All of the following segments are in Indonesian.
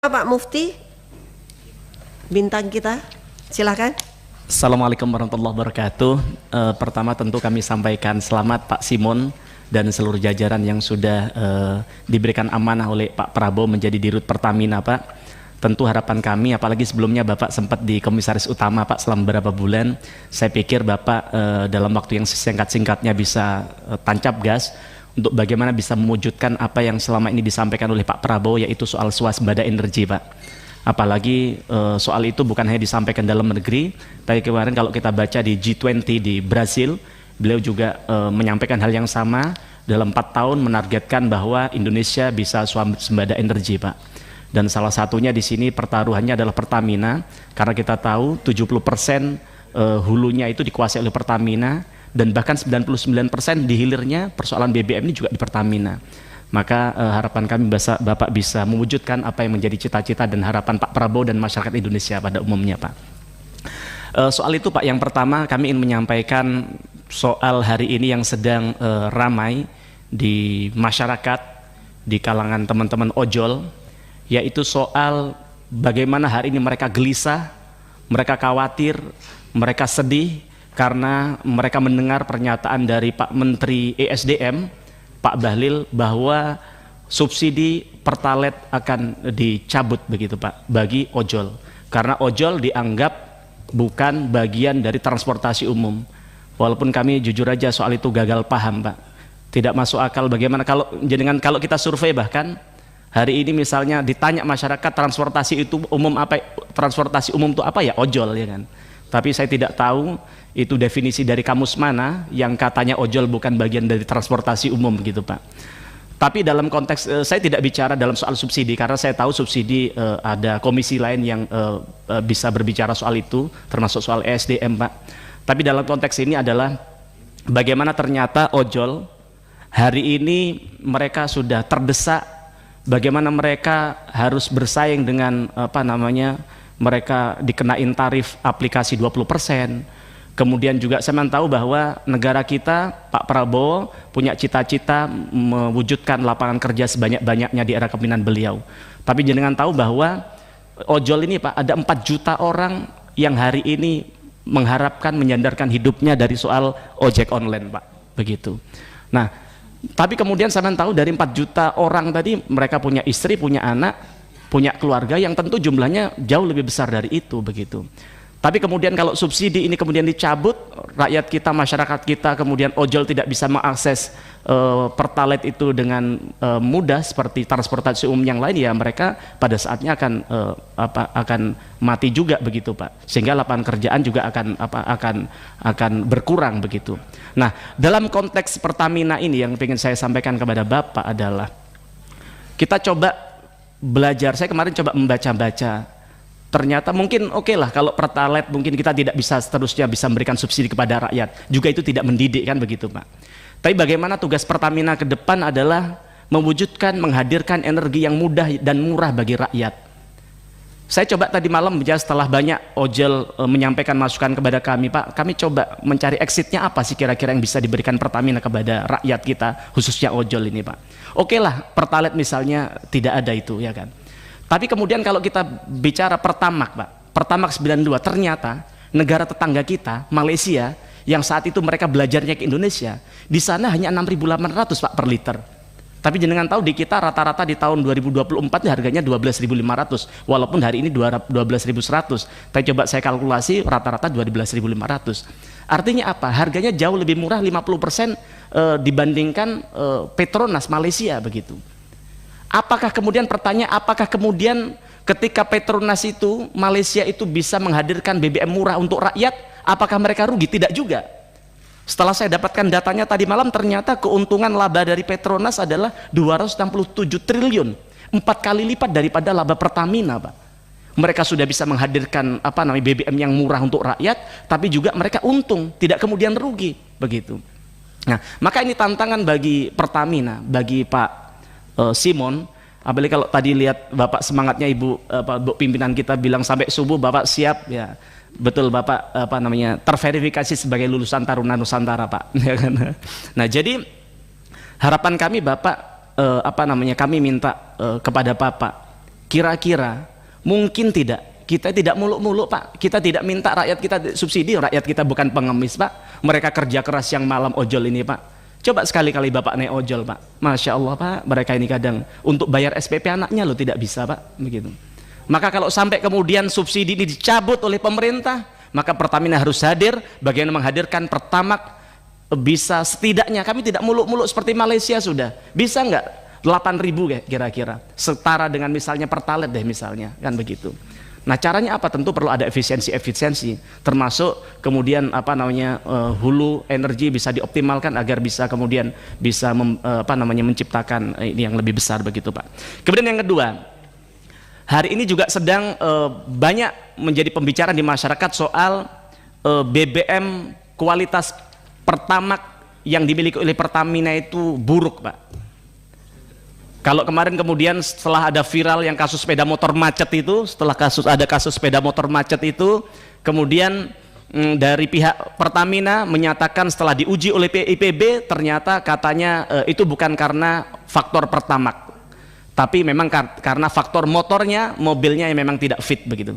Pak Mufti, bintang kita, silakan. Assalamualaikum warahmatullahi wabarakatuh. Pertama tentu kami sampaikan selamat Pak Simon dan seluruh jajaran yang sudah diberikan amanah oleh Pak Prabowo menjadi Dirut Pertamina, Pak. Tentu harapan kami, apalagi sebelumnya Bapak sempat di Komisaris Utama, Pak, selama beberapa bulan. Saya pikir Bapak dalam waktu yang singkat-singkatnya bisa tancap gas untuk bagaimana bisa mewujudkan apa yang selama ini disampaikan oleh Pak Prabowo, yaitu soal swasembada energi, Pak. Apalagi soal itu bukan hanya disampaikan dalam negeri, tapi kemarin kalau kita baca di G20 di Brasil, beliau juga menyampaikan hal yang sama. Dalam 4 tahun menargetkan bahwa Indonesia bisa swasembada energi, Pak. Dan salah satunya di sini pertaruhannya adalah Pertamina, karena kita tahu 70% hulunya itu dikuasai oleh Pertamina, dan bahkan 99% di hilirnya persoalan BBM ini juga di Pertamina. Maka harapan kami Bapak bisa mewujudkan apa yang menjadi cita-cita dan harapan Pak Prabowo dan masyarakat Indonesia pada umumnya, Pak. Soal itu, Pak, yang pertama kami ingin menyampaikan soal hari ini yang sedang ramai di masyarakat, di kalangan teman-teman ojol, yaitu soal bagaimana hari ini mereka gelisah, mereka khawatir, mereka sedih karena mereka mendengar pernyataan dari Pak Menteri ESDM, Pak Bahlil, bahwa subsidi Pertalite akan dicabut begitu, Pak, bagi ojol, karena ojol dianggap bukan bagian dari transportasi umum. Walaupun kami jujur aja soal itu gagal paham, Pak, tidak masuk akal bagaimana kalau kita survei, bahkan hari ini misalnya ditanya masyarakat transportasi itu umum apa, transportasi umum itu apa, ya ojol, ya kan. Tapi saya tidak tahu itu definisi dari kamus mana yang katanya ojol bukan bagian dari transportasi umum gitu, Pak. Tapi dalam konteks saya tidak bicara dalam soal subsidi, karena saya tahu subsidi ada komisi lain yang bisa berbicara soal itu, termasuk soal ESDM, Pak. Tapi dalam konteks ini adalah bagaimana ternyata ojol hari ini mereka sudah terdesak, bagaimana mereka harus bersaing dengan mereka dikenain tarif aplikasi 20%. Kemudian juga saya tahu bahwa negara kita, Pak Prabowo punya cita-cita mewujudkan lapangan kerja sebanyak-banyaknya di era kepemimpinan beliau. Tapi jenengan tahu bahwa ojol ini, Pak, ada 4 juta orang yang hari ini mengharapkan menyandarkan hidupnya dari soal ojek online, Pak. Begitu. Nah, tapi kemudian saya tahu dari 4 juta orang tadi mereka punya istri, punya anak, punya keluarga yang tentu jumlahnya jauh lebih besar dari itu, begitu. Tapi kemudian kalau subsidi ini kemudian dicabut, rakyat kita, masyarakat kita, kemudian ojol tidak bisa mengakses Pertalite itu dengan mudah seperti transportasi umum yang lain, ya mereka pada saatnya akan mati juga, begitu, Pak. Sehingga lapangan kerjaan juga akan berkurang, begitu. Nah, dalam konteks Pertamina ini yang ingin saya sampaikan kepada Bapak adalah kita coba belajar. Saya kemarin coba membaca-baca, ternyata mungkin oke lah kalau Pertalite mungkin kita tidak bisa seterusnya bisa memberikan subsidi kepada rakyat, juga itu tidak mendidik, kan begitu, Pak. Tapi bagaimana tugas Pertamina ke depan adalah mewujudkan, menghadirkan energi yang mudah dan murah bagi rakyat. Saya coba tadi malam setelah banyak ojol menyampaikan masukan kepada kami, Pak, kami coba mencari exitnya apa sih kira-kira yang bisa diberikan Pertamina kepada rakyat kita, khususnya ojol ini, Pak. Oke lah, Pertalite misalnya tidak ada itu, ya kan. Tapi kemudian kalau kita bicara Pertamax, Pak, Pertamax 92, ternyata negara tetangga kita, Malaysia, yang saat itu mereka belajarnya ke Indonesia, di sana hanya 6.800, Pak, per liter. Tapi jenengan tahu di kita rata-rata di tahun 2024 harganya 12.500, walaupun hari ini 12.100. Tapi coba saya kalkulasi rata-rata 12.500. Artinya apa? Harganya jauh lebih murah 50% dibandingkan Petronas Malaysia, begitu. Apakah kemudian pertanyaan, apakah kemudian ketika Petronas itu, Malaysia itu bisa menghadirkan BBM murah untuk rakyat, apakah mereka rugi? Tidak juga. Setelah saya dapatkan datanya tadi malam, ternyata keuntungan laba dari Petronas adalah 267 triliun, 4 kali lipat daripada laba Pertamina, Pak. Mereka sudah bisa menghadirkan BBM yang murah untuk rakyat, tapi juga mereka untung, tidak kemudian rugi, begitu. Nah, maka ini tantangan bagi Pertamina, bagi Pak Simon. Apalagi kalau tadi lihat Bapak semangatnya, Ibu pimpinan kita bilang sampai subuh Bapak siap, ya. Betul, Bapak terverifikasi sebagai lulusan Taruna Nusantara, Pak. Nah, jadi harapan kami Bapak kami minta kepada Bapak Kira-kira mungkin tidak, kita tidak muluk-muluk Pak, kita tidak minta rakyat kita subsidi, rakyat kita bukan pengemis Pak, mereka kerja keras yang malam ojol ini Pak. Coba sekali-kali Bapak naik ojol Pak, Masya Allah Pak, mereka ini kadang untuk bayar SPP anaknya loh tidak bisa Pak, begitu. Maka kalau sampai kemudian subsidi ini dicabut oleh pemerintah, maka Pertamina harus hadir, bagaimana menghadirkan Pertamax bisa setidaknya, kami tidak muluk-muluk seperti Malaysia sudah, bisa nggak 8.000 kira-kira, setara dengan misalnya Pertalite deh misalnya, kan begitu. Nah caranya apa? Tentu perlu ada efisiensi, termasuk kemudian apa namanya hulu energi bisa dioptimalkan agar bisa kemudian bisa menciptakan ini yang lebih besar begitu Pak. Kemudian yang kedua, hari ini juga sedang banyak menjadi pembicaraan di masyarakat soal BBM kualitas Pertamax yang dimiliki oleh Pertamina itu buruk Pak. Kalau kemarin kemudian setelah ada viral yang kasus sepeda motor macet itu, setelah ada kasus sepeda motor macet itu, kemudian dari pihak Pertamina menyatakan setelah diuji oleh PIPB ternyata katanya itu bukan karena faktor Pertamax, tapi memang karena faktor motornya, mobilnya yang memang tidak fit begitu.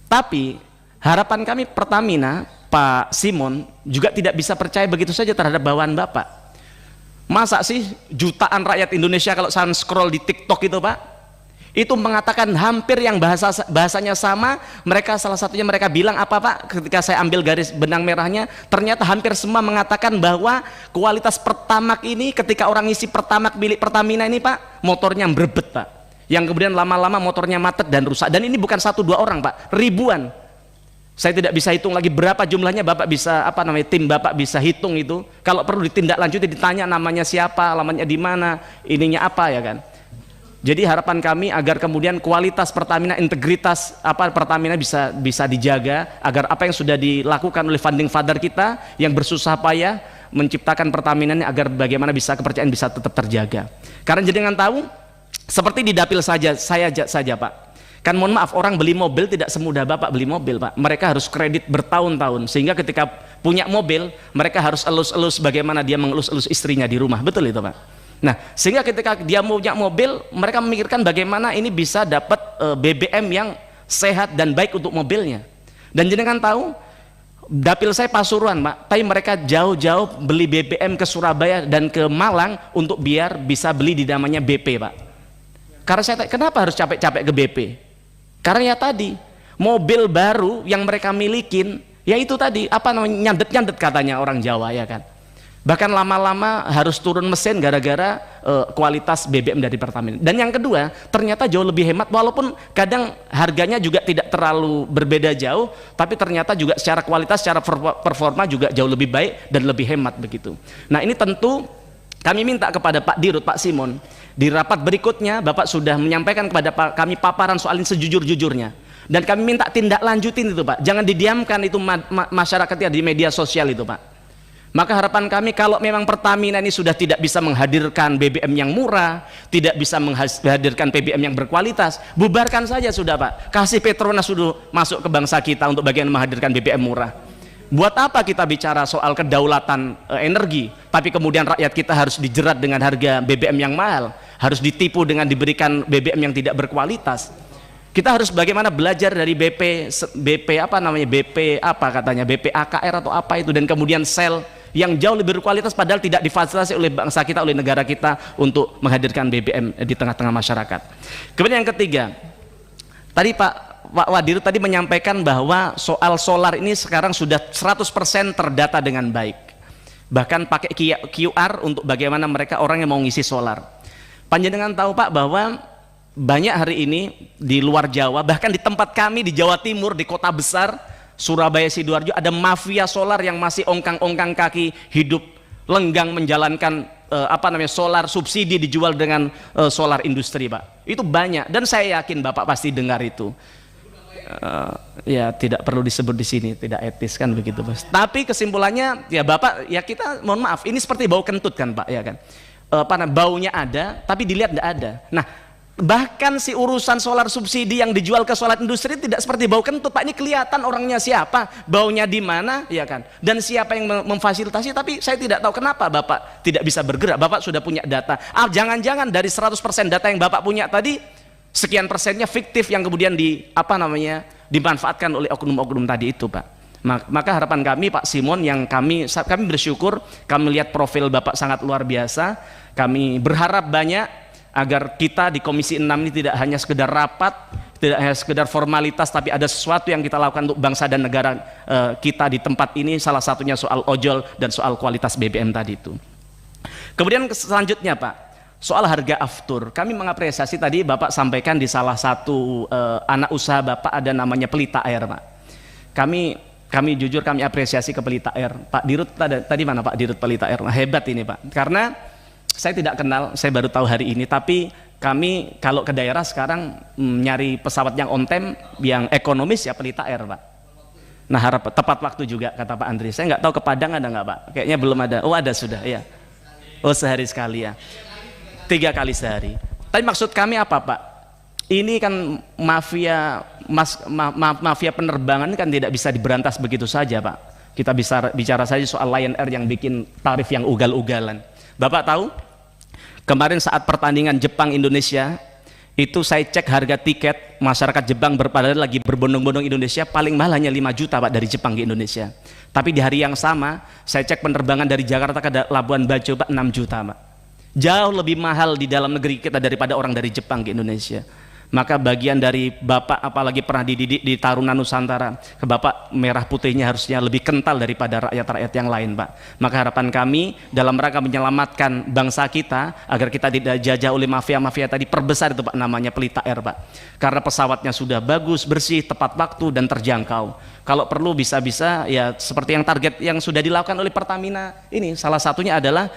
Tapi harapan kami Pertamina, Pak Simon juga tidak bisa percaya begitu saja terhadap bawaan Bapak. Masa sih jutaan rakyat Indonesia kalau saya scroll di TikTok itu Pak, itu mengatakan hampir yang bahasanya sama, mereka salah satunya mereka bilang apa Pak, ketika saya ambil garis benang merahnya, ternyata hampir semua mengatakan bahwa kualitas Pertamax ini ketika orang isi Pertamax milik Pertamina ini Pak, motornya berbet Pak, yang kemudian lama-lama motornya macet dan rusak, dan ini bukan 1-2 orang Pak, ribuan. Saya tidak bisa hitung lagi berapa jumlahnya, Bapak bisa tim Bapak bisa hitung itu. Kalau perlu ditindaklanjuti, ditanya namanya siapa, alamatnya di mana, ininya apa ya kan. Jadi harapan kami agar kemudian kualitas Pertamina, integritas Pertamina bisa dijaga, agar apa yang sudah dilakukan oleh founding father kita yang bersusah payah menciptakan Pertamina ini, agar bagaimana bisa kepercayaan bisa tetap terjaga. Karena jenengan tahu seperti di dapil saja Pak. Kan mohon maaf, orang beli mobil tidak semudah Bapak beli mobil Pak, mereka harus kredit bertahun-tahun, sehingga ketika punya mobil mereka harus elus-elus bagaimana dia mengelus-elus istrinya di rumah, betul itu Pak. Nah sehingga ketika dia punya mobil, mereka memikirkan bagaimana ini bisa dapat BBM yang sehat dan baik untuk mobilnya. Dan jenengan tahu dapil saya Pasuruan Pak, tapi mereka jauh-jauh beli BBM ke Surabaya dan ke Malang untuk biar bisa beli di namanya BP Pak. Karena saya kenapa harus capek-capek ke BP? Karena ya tadi mobil baru yang mereka milikin, ya itu tadi nyandet-nyandet katanya orang Jawa ya kan. Bahkan lama-lama harus turun mesin gara-gara kualitas BBM dari Pertamina. Dan yang kedua, ternyata jauh lebih hemat, walaupun kadang harganya juga tidak terlalu berbeda jauh, tapi ternyata juga secara kualitas, secara performa juga jauh lebih baik dan lebih hemat begitu. Nah ini tentu kami minta kepada Pak Dirut, Pak Simon, di rapat berikutnya Bapak sudah menyampaikan kepada kami paparan soal ini sejujur-jujurnya, dan kami minta tindak lanjutin itu Pak, jangan didiamkan itu masyarakatnya di media sosial itu Pak. Maka harapan kami kalau memang Pertamina ini sudah tidak bisa menghadirkan BBM yang murah, tidak bisa menghadirkan BBM yang berkualitas, bubarkan saja sudah Pak, kasih Petronas sudah masuk ke bangsa kita untuk bagian menghadirkan BBM murah. Buat apa kita bicara soal kedaulatan energi, tapi kemudian rakyat kita harus dijerat dengan harga BBM yang mahal, harus ditipu dengan diberikan BBM yang tidak berkualitas. Kita harus bagaimana belajar dari BP AKR atau apa itu, dan kemudian sel yang jauh lebih berkualitas padahal tidak difasilitasi oleh bangsa kita, oleh negara kita untuk menghadirkan BBM di tengah-tengah masyarakat. Kemudian yang ketiga, tadi Pak Wadir tadi menyampaikan bahwa soal solar ini sekarang sudah 100% terdata dengan baik, bahkan pakai QR untuk bagaimana mereka orang yang mau ngisi solar. Panjenengan tahu Pak bahwa banyak hari ini di luar Jawa, bahkan di tempat kami di Jawa Timur, di kota besar Surabaya, Sidoarjo, ada mafia solar yang masih ongkang-ongkang kaki hidup lenggang menjalankan solar subsidi dijual dengan solar industri Pak. Itu banyak, dan saya yakin Bapak pasti dengar itu. Ya tidak perlu disebut di sini, tidak etis kan begitu Mas. Tapi kesimpulannya ya Bapak, ya kita mohon maaf, ini seperti bau kentut kan Pak ya kan. Baunya ada tapi dilihat tidak ada. Nah bahkan si urusan solar subsidi yang dijual ke solar industri tidak seperti bau kentut Pak, ini kelihatan orangnya siapa, baunya di mana ya kan, dan siapa yang memfasilitasi. Tapi saya tidak tahu kenapa Bapak tidak bisa bergerak. Bapak sudah punya data, jangan-jangan dari 100% data yang Bapak punya tadi sekian persennya fiktif yang kemudian dimanfaatkan oleh oknum-oknum tadi itu, Pak. Maka harapan kami Pak Simon, yang kami bersyukur kami lihat profil Bapak sangat luar biasa. Kami berharap banyak agar kita di Komisi 6 ini tidak hanya sekedar rapat, tidak hanya sekedar formalitas, tapi ada sesuatu yang kita lakukan untuk bangsa dan negara kita di tempat ini. Salah satunya soal ojol dan soal kualitas BBM tadi itu. Kemudian selanjutnya Pak, soal harga aftur. Kami mengapresiasi tadi Bapak sampaikan di salah satu anak usaha Bapak ada namanya Pelita Air, Pak. Kami jujur kami apresiasi ke Pelita Air. Pak Dirut tadi mana Pak Dirut Pelita Air? Nah, hebat ini Pak. Karena saya tidak kenal, saya baru tahu hari ini. Tapi kami kalau ke daerah sekarang nyari pesawat yang on time, yang ekonomis ya Pelita Air, Pak. Nah, tepat waktu juga kata Pak Andri. Saya nggak tahu ke Padang ada nggak Pak? Kayaknya belum ada. Oh ada sudah, ya. Oh sehari sekali ya. 3 kali sehari. Tapi maksud kami apa Pak? Ini kan mafia penerbangan kan tidak bisa diberantas begitu saja Pak. Kita bisa bicara saja soal Lion Air yang bikin tarif yang ugal-ugalan. Bapak tahu? Kemarin saat pertandingan Jepang Indonesia itu saya cek harga tiket masyarakat Jepang lagi berbondong-bondong Indonesia, paling mahal hanya 5 juta Pak dari Jepang ke Indonesia. Tapi di hari yang sama saya cek penerbangan dari Jakarta ke Labuan Bajo Pak 6 juta Pak. Jauh lebih mahal di dalam negeri kita daripada orang dari Jepang ke Indonesia. Maka bagian dari Bapak apalagi pernah dididik di Taruna Nusantara, ke Bapak merah putihnya harusnya lebih kental daripada rakyat-rakyat yang lain Pak. Maka harapan kami dalam rangka menyelamatkan bangsa kita agar kita tidak dijajah oleh mafia-mafia tadi, perbesar itu Pak namanya Pelita Air Pak. Karena pesawatnya sudah bagus, bersih, tepat waktu dan terjangkau. Kalau perlu bisa-bisa ya seperti yang target yang sudah dilakukan oleh Pertamina ini, salah satunya adalah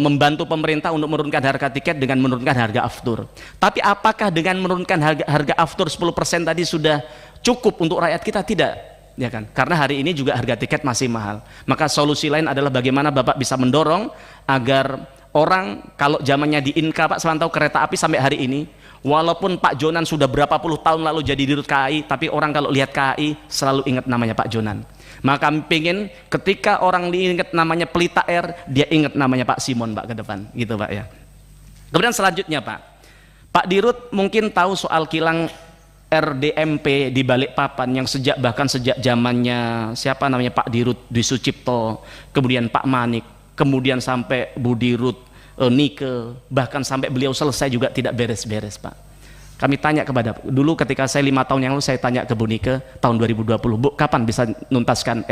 membantu pemerintah untuk menurunkan harga tiket dengan menurunkan harga aftur. Tapi apakah dengan menurunkan harga aftur 10% tadi sudah cukup untuk rakyat kita? Tidak, ya kan? Karena hari ini juga harga tiket masih mahal. Maka solusi lain adalah bagaimana Bapak bisa mendorong agar orang, kalau zamannya di Inka Pak, semantau kereta api sampai hari ini, walaupun Pak Jonan sudah berapa puluh tahun lalu jadi dirut KAI, tapi orang kalau lihat KAI selalu ingat namanya Pak Jonan. Maka kami pengen ketika orang diingat namanya Pelita Air, dia ingat namanya Pak Simon Pak ke depan, gitu Pak ya. Kemudian selanjutnya Pak Dirut mungkin tahu soal kilang RDMP di Balikpapan yang bahkan sejak zamannya siapa namanya Pak Dirut Dwi Sucipto, kemudian Pak Manik, kemudian sampai Bu Dirut Nike, bahkan sampai beliau selesai juga tidak beres-beres Pak. Kami tanya kepada, dulu ketika saya 5 tahun yang lalu saya tanya ke Bu Nike tahun 2020, Bu kapan bisa nuntaskan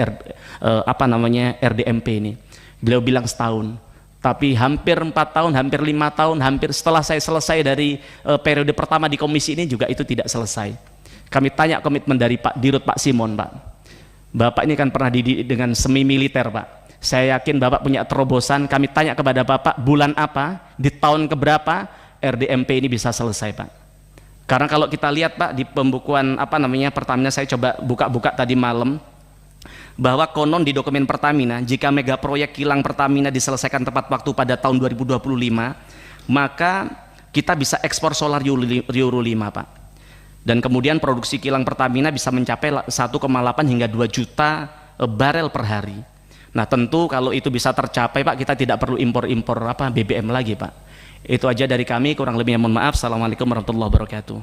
RDMP ini? Beliau bilang setahun. Tapi hampir 4 tahun, hampir 5 tahun, hampir setelah saya selesai dari periode pertama di komisi ini juga itu tidak selesai. Kami tanya komitmen dari Pak Dirut Pak Simon Pak. Bapak ini kan pernah dididik dengan semi militer Pak. Saya yakin Bapak punya terobosan. Kami tanya kepada Bapak bulan apa, di tahun keberapa RDMP ini bisa selesai Pak. Karena kalau kita lihat Pak di pembukuan Pertamina, saya coba buka-buka tadi malam, bahwa konon di dokumen Pertamina jika mega proyek kilang Pertamina diselesaikan tepat waktu pada tahun 2025, maka kita bisa ekspor solar Euro 5 Pak. Dan kemudian produksi kilang Pertamina bisa mencapai 1,8 hingga 2 juta barel per hari. Nah tentu kalau itu bisa tercapai Pak, kita tidak perlu impor BBM lagi Pak. Itu aja dari kami, kurang lebihnya mohon maaf. Assalamualaikum warahmatullahi wabarakatuh.